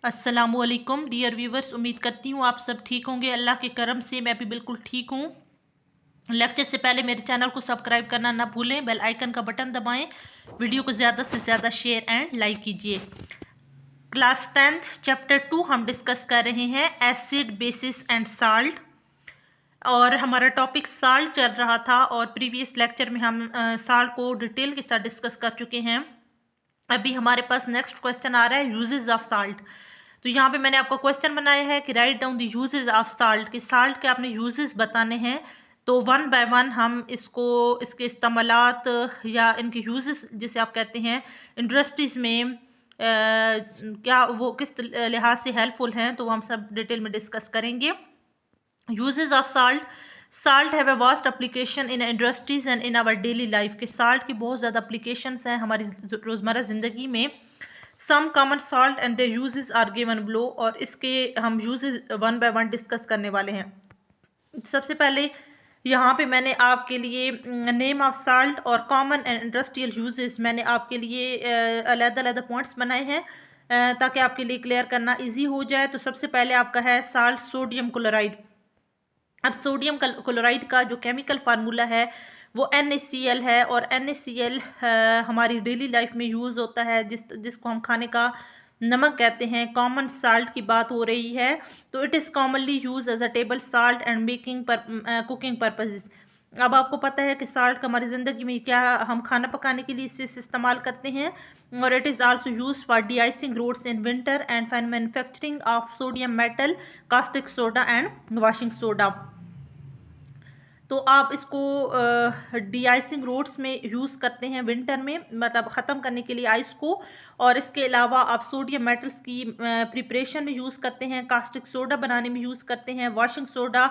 अस्सलामुअलैकुम dear viewers, उम्मीद करती हूँ आप सब ठीक होंगे। अल्लाह के करम से मैं भी बिल्कुल ठीक हूँ। लेक्चर से पहले मेरे चैनल को सब्सक्राइब करना ना भूलें, बेल आइकन का बटन दबाएं, वीडियो को ज़्यादा से ज़्यादा शेयर एंड लाइक कीजिए। क्लास 10th चैप्टर 2 हम डिस्कस कर रहे हैं, एसिड बेसिस एंड साल्ट। और हमारा टॉपिक साल्ट चल रहा था और प्रीवियस लेक्चर में हम साल्ट को डिटेल के साथ डिस्कस कर चुके हैं। अभी हमारे पास नेक्स्ट क्वेश्चन आ रहा है, यूजेस ऑफ साल्ट। तो यहाँ पे मैंने आपको क्वेश्चन बनाया है कि right down the uses of salt, कि साल्ट के आपने यूजेस बताने हैं। तो वन बाय वन हम इसके इस्तेमालात या इनके यूजेस जिसे आप कहते हैं इंडस्ट्रीज में क्या वो किस लिहाज से हेल्पफुल हैं, तो हम सब डिटेल में डिस्कस करेंगे। Uses of salt, salt have a vast application in industries and in our daily life, के साल्ट की बहुत ज़्यादा एप्लीकेशंस हैं हमारी रोज़मर्रा ज़िंदगी में। Some common salt and their uses are given below, और इसके हम uses one by one discuss करने वाले हैं। सबसे पहले यहाँ पे मैंने आपके लिए नेम ऑफ साल्ट और कॉमन एंड इंडस्ट्रियल यूजेस मैंने आपके लिए अलग-अलग पॉइंट्स बनाए हैं ताकि आपके लिए क्लियर करना इजी हो जाए। तो सबसे पहले आपका है साल्ट सोडियम क्लोराइड। अब सोडियम क्लोराइड का जो केमिकल फार्मूला है वो NaCl है, और NaCl हमारी डेली लाइफ में यूज़ होता है, जिसको हम खाने का नमक कहते हैं। कॉमन साल्ट की बात हो रही है, तो it is commonly use as a table salt and making cooking purposes. अब आपको पता है कि साल्ट का हमारी ज़िंदगी में क्या, हम खाना पकाने के लिए इसे इस्तेमाल करते हैं। और it is also use for de-icing roads in winter and for manufacturing of sodium metal, caustic soda and washing soda. तो आप इसको डी-आइसिंग रोड्स में यूज़ करते हैं विंटर में, मतलब ख़त्म करने के लिए आइस को। और इसके अलावा आप सोडियम मेटल्स की प्रिपरेशन में यूज़ करते हैं, कास्टिक सोडा बनाने में यूज़ करते हैं। वॉशिंग सोडा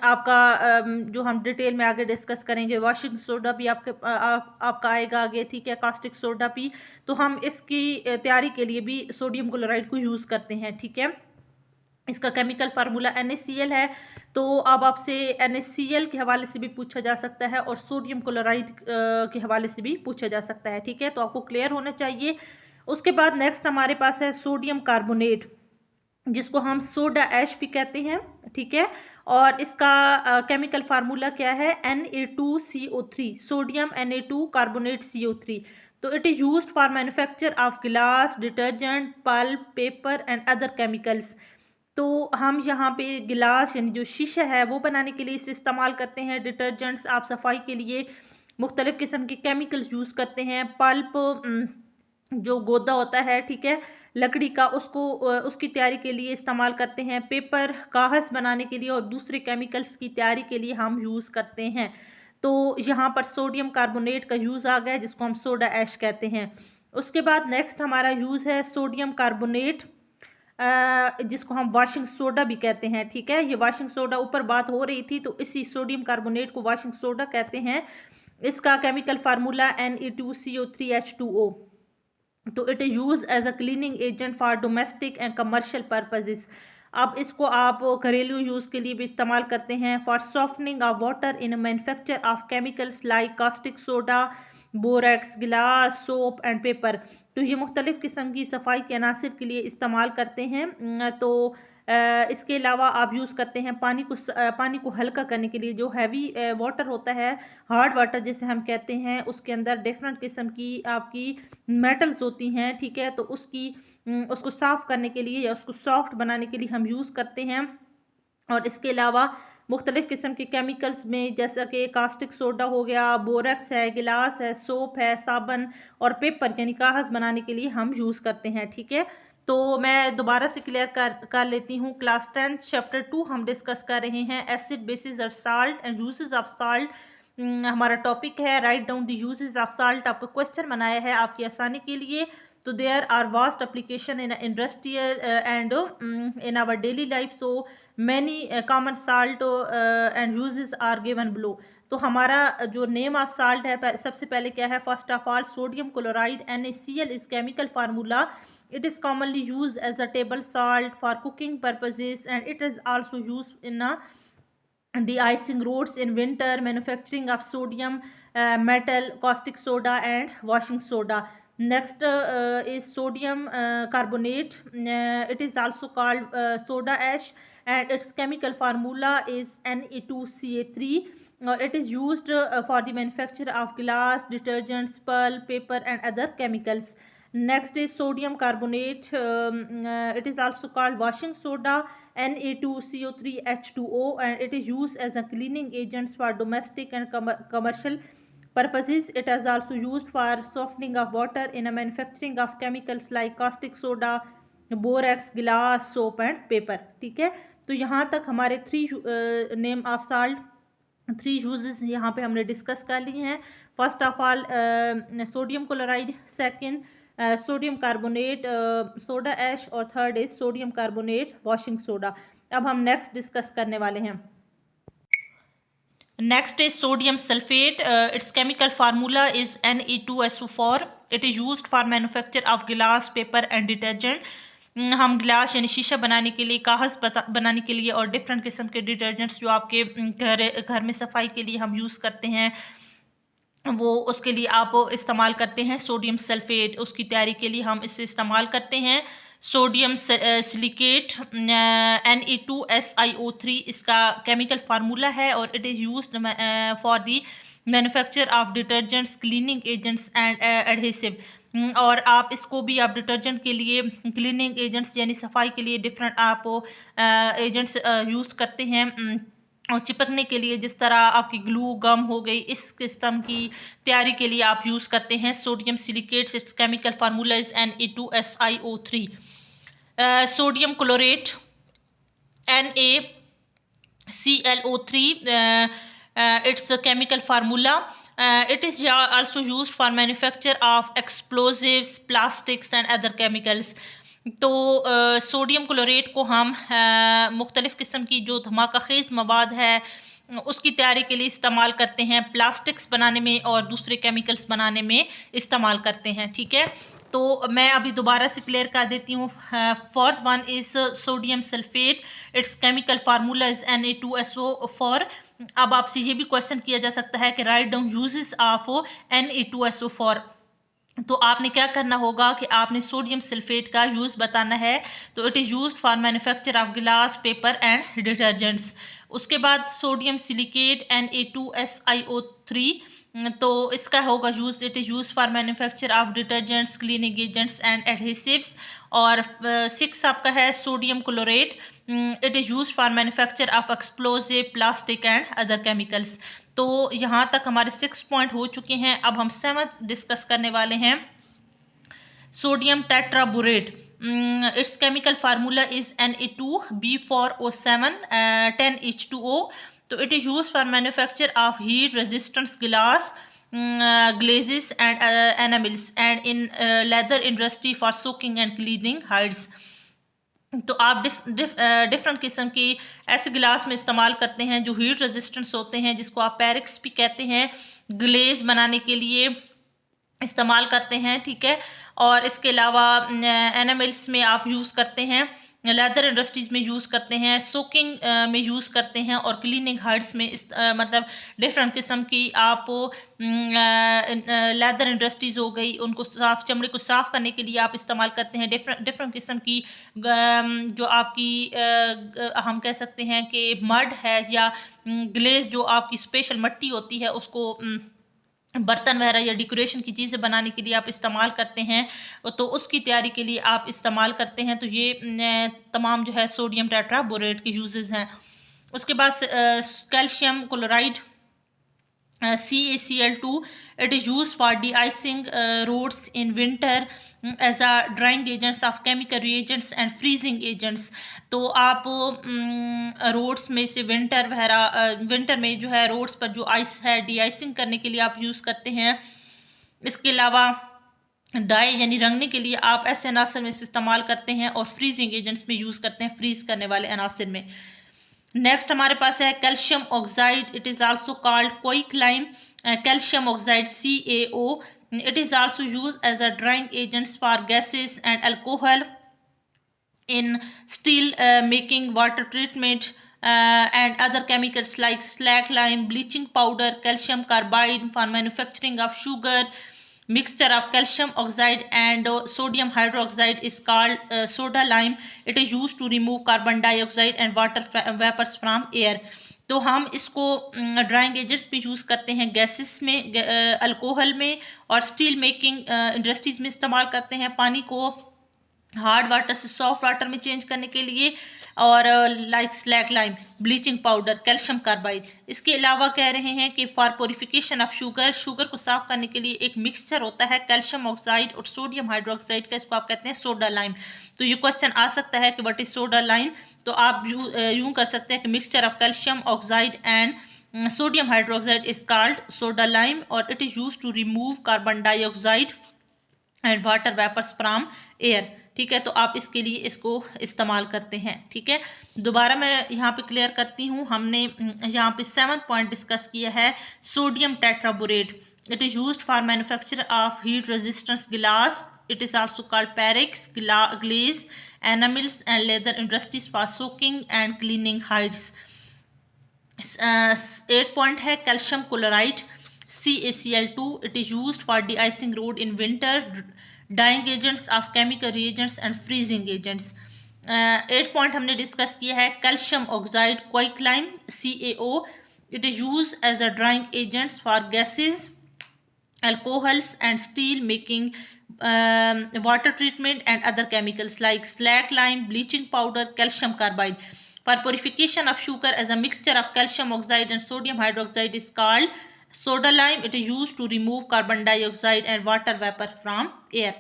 आपका जो हम डिटेल में आगे डिस्कस करेंगे, वॉशिंग सोडा भी आपका आएगा आगे, ठीक है, कास्टिक सोडा भी। तो हम इसकी तैयारी के लिए भी सोडियम क्लोराइड को यूज़ करते हैं, ठीक है। इसका केमिकल फार्मूला NaCl है। तो अब आपसे NaCl के हवाले से भी पूछा जा सकता है और सोडियम क्लोराइड के हवाले से भी पूछा जा सकता है, ठीक है, तो आपको क्लियर होना चाहिए। उसके बाद नेक्स्ट हमारे पास है सोडियम कार्बोनेट, जिसको हम सोडा ऐश भी कहते हैं, ठीक है। और इसका केमिकल फार्मूला क्या है, Na2CO3, sodium Na2 carbonate CO3। तो it is used for manufacture of glass, detergent, pulp, paper and other chemicals. तो हम यहाँ पे गिलास यानी जो शीशा है वो बनाने के लिए इसे इस्तेमाल करते हैं। डिटर्जेंट्स आप सफाई के लिए मुख्तलिफ़ किस्म के केमिकल्स यूज़ करते हैं। पल्प जो गोदा होता है, ठीक है, लकड़ी का, उसकी तैयारी के लिए इस्तेमाल करते हैं। पेपर कागज़ बनाने के लिए और दूसरे केमिकल्स की तैयारी के लिए हम यूज़ करते हैं। तो यहाँ पर सोडियम कार्बोनेट का यूज़ आ गया, जिसको हम सोडा ऐश कहते हैं। उसके बाद नेक्स्ट हमारा यूज़ है सोडियम कार्बोनेट, जिसको हम वॉशिंग सोडा भी कहते हैं, ठीक है। ये वॉशिंग सोडा ऊपर बात हो रही थी, तो इसी सोडियम कार्बोनेट को वॉशिंग सोडा कहते हैं। इसका केमिकल फार्मूला Na2CO3H2O। तो it is use as a cleaning agent for domestic and commercial purposes. अब इसको आप घरेलू यूज़ के लिए भी इस्तेमाल करते हैं। For softening of water in manufacture of chemicals like caustic soda, borax, गिलास, सोप एंड पेपर। तो ये मुख्तलिफ़ किस्म की सफाई के अनासर के लिए इस्तेमाल करते हैं। तो इसके अलावा आप यूज़ करते हैं पानी को हल्का करने के लिए। जो हैवी वाटर होता है, हार्ड वाटर जिसे हम कहते हैं, उसके अंदर डिफरेंट किस्म की आपकी मेटल्स होती हैं, ठीक है। तो उसको साफ़ करने के लिए या उसको सॉफ्ट बनाने के लिए हम यूज़ करते हैं। और इसके अलावा मुख्तलिफ़ किस्म के केमिकल्स में, जैसा कि कास्टिक सोडा हो गया, बोरेक्स है, गिलास है, सोप है, साबुन और पेपर यानी कागज़ बनाने के लिए हम यूज़ करते हैं, ठीक है। तो मैं दोबारा से क्लियर कर लेती हूँ। क्लास 10 चैप्टर 2 हम डिस्कस कर रहे हैं, एसिड बेसिस और salt and uses of salt. हमारा टॉपिक है write down the uses of salt. आपको क्वेश्चन बनाया है आपकी आसानी के लिए। तो there are vast application in industrial and in our daily life, so many common salt and uses are given below. तो हमारा जो नेम ऑफ साल्ट है, सबसे पहले क्या है, first of all sodium chloride NaCl is chemical formula. It is commonly used as a table salt for cooking purposes, and it is also used in de-icing roads in winter, manufacturing of sodium metal, caustic soda and washing soda. Next is sodium carbonate. It is also called soda ash, and its chemical formula is Na2Ca3. It is used for the manufacture of glass, detergents, pulp, paper, and other chemicals. Next is sodium carbonate. It is also called washing soda, Na2CO3H2O, and it is used as a cleaning agent for domestic and commercial purposes. It is also used for softening of water in a manufacturing of chemicals like caustic soda, borax, गिलास, soap and paper. ठीक है, तो यहाँ तक हमारे name of salt, 3 uses यहाँ पे हमने डिस्कस कर लिए हैं. First of all sodium chloride, second sodium carbonate, soda ash, और third is sodium carbonate washing soda. अब हम नेक्स्ट डिस्कस करने वाले हैं. Next is sodium sulfate. Its chemical formula is Ne2SO4. It is used for manufacture of glass, paper and detergent. हम गिलास यानी शीशा बनाने के लिए, कागज़ बनाने के लिए और डिफरेंट किस्म के डिटर्जेंट्स जो आपके घर में सफाई के लिए हम यूज़ करते हैं, वो उसके लिए आप इस्तेमाल करते हैं सोडियम सल्फेट. उसकी तैयारी के लिए हम इसे इस्तेमाल करते हैं. सोडियम सिलिकेट Na2SiO3 इसका केमिकल फार्मूला है, और it is used for the manufacture of detergents, cleaning agents and adhesive. और आप इसको भी आप डिटर्जेंट के लिए, क्लीनिंग एजेंट्स यानी सफाई के लिए डिफरेंट आप एजेंट्स यूज़ करते हैं. और चिपकने के लिए जिस तरह आपकी ग्लू, गम हो गई, इस किस्म की तैयारी के लिए आप यूज़ करते हैं sodium silicates. It's chemical formula is Na2SiO3. Sodium chlorate NaClO3. Its chemical formula. It is also used for manufacture of explosives, plastics and other chemicals. तो सोडियम क्लोरेट को हम मुख्तलिफ़ किस्म की जो धमाका खेज़ मवाद है उसकी तैयारी के लिए इस्तेमाल करते हैं, प्लास्टिक्स बनाने में और दूसरे केमिकल्स बनाने में इस्तेमाल करते हैं. ठीक है, तो मैं अभी दोबारा से क्लियर कर देती हूँ. Fourth one is sodium sulphate. It's chemical formula is Na2SO4. अब आपसे ये भी क्वेश्चन किया जा सकता है कि write down uses of Na2SO4. तो आपने क्या करना होगा कि आपने सोडियम सल्फेट का यूज़ बताना है. तो it is used for manufacture of गिलास, पेपर एंड डिटर्जेंट्स. उसके बाद सोडियम सिलिकेट Na2SiO3. तो इसका होगा use, it is use for manufacture of detergents, cleaning agents and adhesives. और 6 आपका है sodium chlorate. It is use for manufacture of explosive, plastic and other chemicals. तो यहाँ तक हमारे 6 पॉइंट हो चुके हैं. अब हम 7th डिस्कस करने वाले हैं. Sodium tetraborate. It's chemical formula is Na2B4O7 10H2O. तो it is use for manufacture of heat resistance glass, glazes and enamels, and in leather industry for soaking and cleaning hides. तो आप different किस्म के ऐसे गिलास में इस्तेमाल करते हैं जो हीट रेजिस्टेंस होते हैं, जिसको आप पैरिक्स भी कहते हैं, ग्लेज बनाने के लिए इस्तेमाल करते हैं. ठीक है, और इसके अलावा एनामल्स में आप यूज़ करते हैं, लेदर इंडस्ट्रीज़ में यूज़ करते हैं, सोकिंग में यूज़ करते हैं, और क्लीनिंग हार्ड्स में मतलब डिफरेंट किस्म की आप लेदर इंडस्ट्रीज़ हो गई, उनको साफ, चमड़े को साफ़ करने के लिए आप इस्तेमाल करते हैं. डिफरेंट किस्म की जो आपकी हम कह सकते हैं कि मड है या ग्लेज, जो आपकी स्पेशल मिट्टी होती है, उसको बर्तन वगैरह या डेकोरेशन की चीज़ें बनाने के लिए आप इस्तेमाल करते हैं, तो उसकी तैयारी के लिए आप इस्तेमाल करते हैं. तो ये तमाम जो है सोडियम टेट्राबोरेट के यूजेस हैं. उसके बाद calcium chloride CaCl2. It is used for de-icing roads in winter as a drying agents of chemical reagents and freezing agents. तो आप रोड्स में से विंटर में जो है रोड्स पर जो आइस है, de-icing करने के लिए आप यूज़ करते हैं. इसके अलावा डाई यानी रंगने के लिए आप ऐसे अनासर में इस्तेमाल करते हैं, और फ्रीजिंग एजेंट्स में यूज़ करते हैं, फ्रीज करने वाले अनासर में. नेक्स्ट हमारे पास है calcium oxide. It is also called quicklime calcium oxide CaO. It is also use as a drying agents for gases and alcohol in steel making, water treatment and other chemicals like slag lime, bleaching powder, calcium carbide for manufacturing of sugar, mixture of calcium oxide and sodium hydroxide is called soda lime. It is used to remove carbon dioxide and water vapors from air. तो हम इसको drawing agents पे use करते हैं, gases में, alcohol में और steel making industries में इस्तेमाल करते हैं, पानी को हार्ड वाटर से सॉफ्ट वाटर में चेंज करने के लिए, और like slack lime, bleaching powder, calcium carbide. इसके अलावा कह रहे हैं कि for purification of sugar, sugar को साफ करने के लिए एक मिक्सचर होता है कैल्शियम ऑक्साइड और सोडियम हाइड्रोक्साइड का, इसको आप कहते हैं सोडा लाइम। तो ये क्वेश्चन आ सकता है कि व्हाट इज सोडा लाइम, तो आप यूँ कर सकते हैं कि mixture of calcium oxide and sodium hydroxide is called soda lime और it is use to remove carbon dioxide and water vapours from air. ठीक है, तो आप इसके लिए इसको इस्तेमाल करते हैं। ठीक है, दोबारा मैं यहाँ पे क्लियर करती हूँ। हमने यहाँ पे 7th पॉइंट डिस्कस किया है sodium tetraborate. It is used for manufacture of heat resistance गिलास। It is also called Pyrex, glaze, enamels and leather industries for soaking and cleaning hides. 8 point है calcium chloride CaCl2. It is used for de-icing road in winter, dyeing agents of chemical reagents and freezing agents. 8 point हमने discuss किया है calcium oxide quicklime CaO. It is used as a drying agents for gases, alcohols and steel making, water treatment and other chemicals like slack lime, bleaching powder, calcium carbide. For purification of sugar as a mixture of calcium oxide and sodium hydroxide is called soda lime. It is used to remove carbon dioxide and water vapor from air.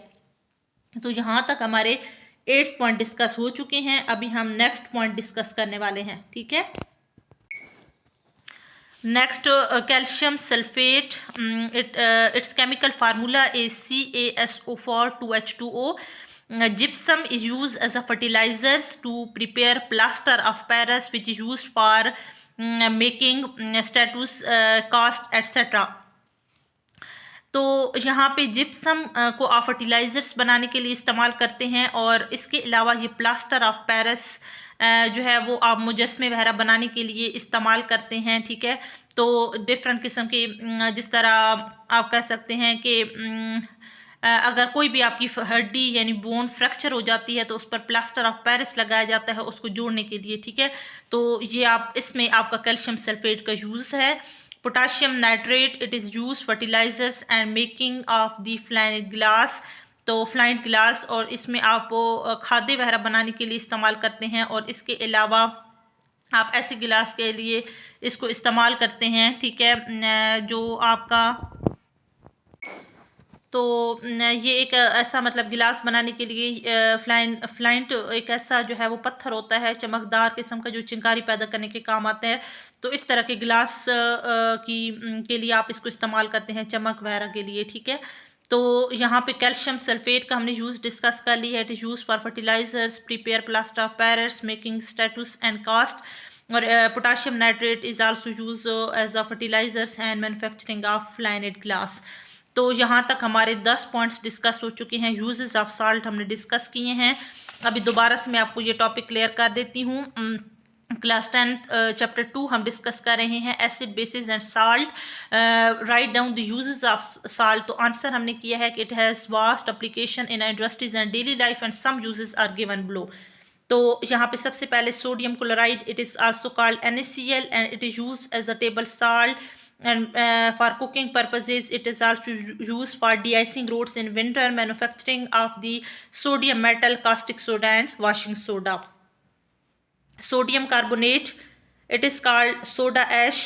तो यहाँ तक हमारे 8 point discuss हो चुके हैं। अभी हम next point discuss करने वाले हैं। ठीक है, next calcium sulphate, its chemical formula is CaSO4 2H2O. Gypsum is used as a fertilizers to prepare plaster of Paris, which is used for making statues, cast etc. तो यहाँ पे gypsum को आप फर्टिलाइज़र्स बनाने के लिए इस्तेमाल करते हैं और इसके अलावा ये प्लास्टर ऑफ पेरिस जो है वो आप मुजस्मे वगैरह बनाने के लिए इस्तेमाल करते हैं। ठीक है, तो डिफरेंट किस्म के, जिस तरह आप कह सकते हैं कि अगर कोई भी आपकी हड्डी यानी बोन फ्रैक्चर हो जाती है तो उस पर प्लास्टर ऑफ पेरिस लगाया जाता है उसको जोड़ने के लिए। ठीक है, तो ये आप इसमें आपका कैल्शियम सल्फेट का यूज़ है। Potassium nitrate, it is use fertilisers and making of the flint glass. तो फ्लाइंट ग्लास और इसमें आप खाद्य वगैरह बनाने के लिए इस्तेमाल करते हैं और इसके अलावा आप ऐसे गिलास के लिए इसको इस्तेमाल करते हैं। ठीक है, जो आपका, तो ये एक ऐसा मतलब गिलास बनाने के लिए फ्लाइंट एक ऐसा जो है वो पत्थर होता है चमकदार किस्म का जो चिंगारी पैदा करने के काम आता है। तो इस तरह के गिलास के लिए आप इसको इस्तेमाल करते हैं चमक वगैरह के लिए। ठीक है, तो यहाँ पे कैल्शियम सल्फेट का हमने यूज़ डिस्कस कर लिया है। It is use for fertilizers, prepare plaster of Paris, making statues and cast. और potassium nitrate is also use as a fertilizers and manufacturing of flint glass. तो यहाँ तक हमारे 10 पॉइंट्स डिस्कस हो चुके हैं। यूजेस ऑफ साल्ट हमने discuss किए हैं। अभी दोबारा से मैं आपको ये टॉपिक क्लियर कर देती हूँ। क्लास 10th चैप्टर 2 हम डिस्कस कर रहे हैं acid, basis and salt. Write down the uses of salt. तो आंसर हमने किया है कि it has vast application in industries and daily life and some uses are given below. तो यहाँ पे सबसे पहले sodium chloride, it is also called NaCl and it is use as a table salt and for cooking purposes it is also used for de-icing roads in winter, manufacturing of the sodium metal, caustic soda and washing soda. Sodium carbonate, it is called soda ash,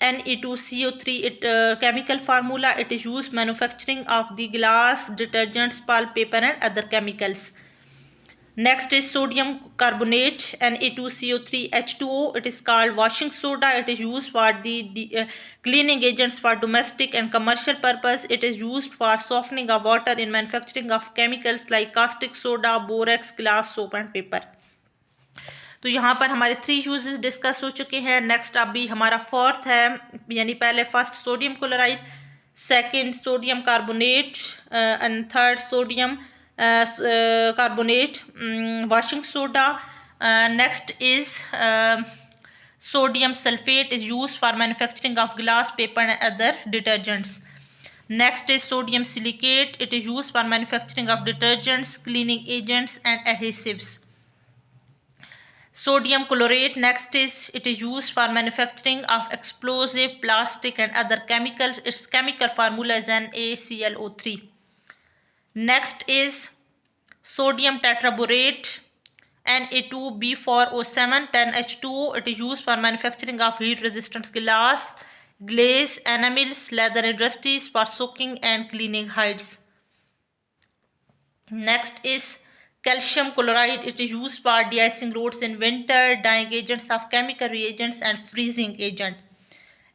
Ne2CO3. It chemical formula, it is used manufacturing of the glass, detergents, pulp, paper and other chemicals. Next is sodium carbonate, Na2CO3 H2O. It is called washing soda. It is used for the cleaning agents for domestic and commercial purpose. It is used for softening of water in manufacturing of chemicals like caustic soda, borax, glass, soap and paper. तो यहाँ पर हमारे 3 uses discuss हो चुके हैं। Next अभी हमारा 4th है, यानी पहले first sodium chloride, second sodium carbonate and third sodium carbonate, washing soda. Next is sodium sulfate is used for manufacturing of glass, paper and other detergents. Next is sodium silicate. It is used for manufacturing of detergents, cleaning agents and adhesives. Sodium chlorate, next is it is used for manufacturing of explosive, plastic and other chemicals. Its chemical formula is NaClO3. Next is sodium tetraborate, Na2B4O7 10H2O. It is used for manufacturing of heat resistant glass, glaze, enamels, leather industries for soaking and cleaning hides. Next is calcium chloride. It is used for de-icing roads in winter, dyeing agents of chemical reagents and freezing agent.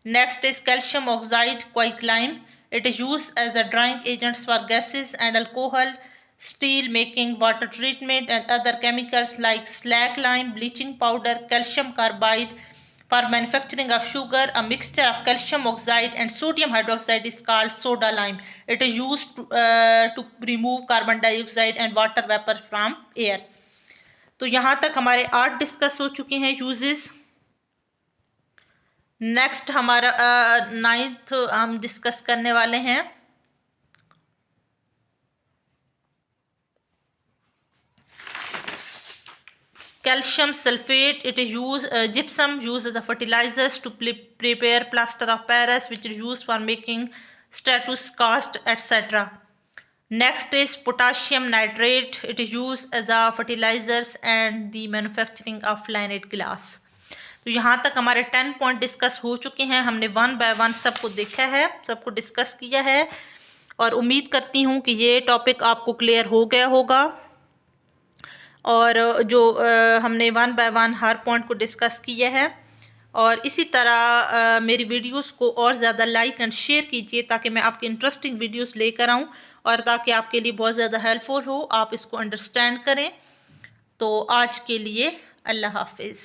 Next is calcium oxide quicklime. It is used as a drying agents for gases and alcohol, steel making, water treatment and other chemicals like slag lime, bleaching powder, calcium carbide. For manufacturing of sugar, a mixture of calcium oxide and sodium hydroxide is called soda lime. It is used to remove carbon dioxide and water vapor from air. तो यहाँ तक हमारे 8 discuss हो चुके हैं uses. Next हमारा 9th हम discuss करने वाले हैं calcium sulfate. It is used gypsum used as a fertilizers to prepare plaster of Paris, which is used for making status cast, etc. Next is potassium nitrate. It is used as a fertilizers and the manufacturing of laminate glass. तो यहाँ तक हमारे 10 point discuss हो चुके हैं। हमने 1 bye 1 सबको देखा है, सबको डिस्कस किया है और उम्मीद करती हूँ कि ये टॉपिक आपको क्लियर हो गया होगा। और जो हमने 1 बाय 1 हर पॉइंट को डिस्कस किया है। और इसी तरह मेरी वीडियोस को और ज़्यादा लाइक एंड शेयर कीजिए ताकि मैं आपकी इंटरेस्टिंग वीडियोस लेकर आऊँ और ताकि आपके लिए बहुत ज़्यादा हेल्पफुल हो, आप इसको अंडरस्टैंड करें। तो आज के लिए अल्लाह हाफिज़।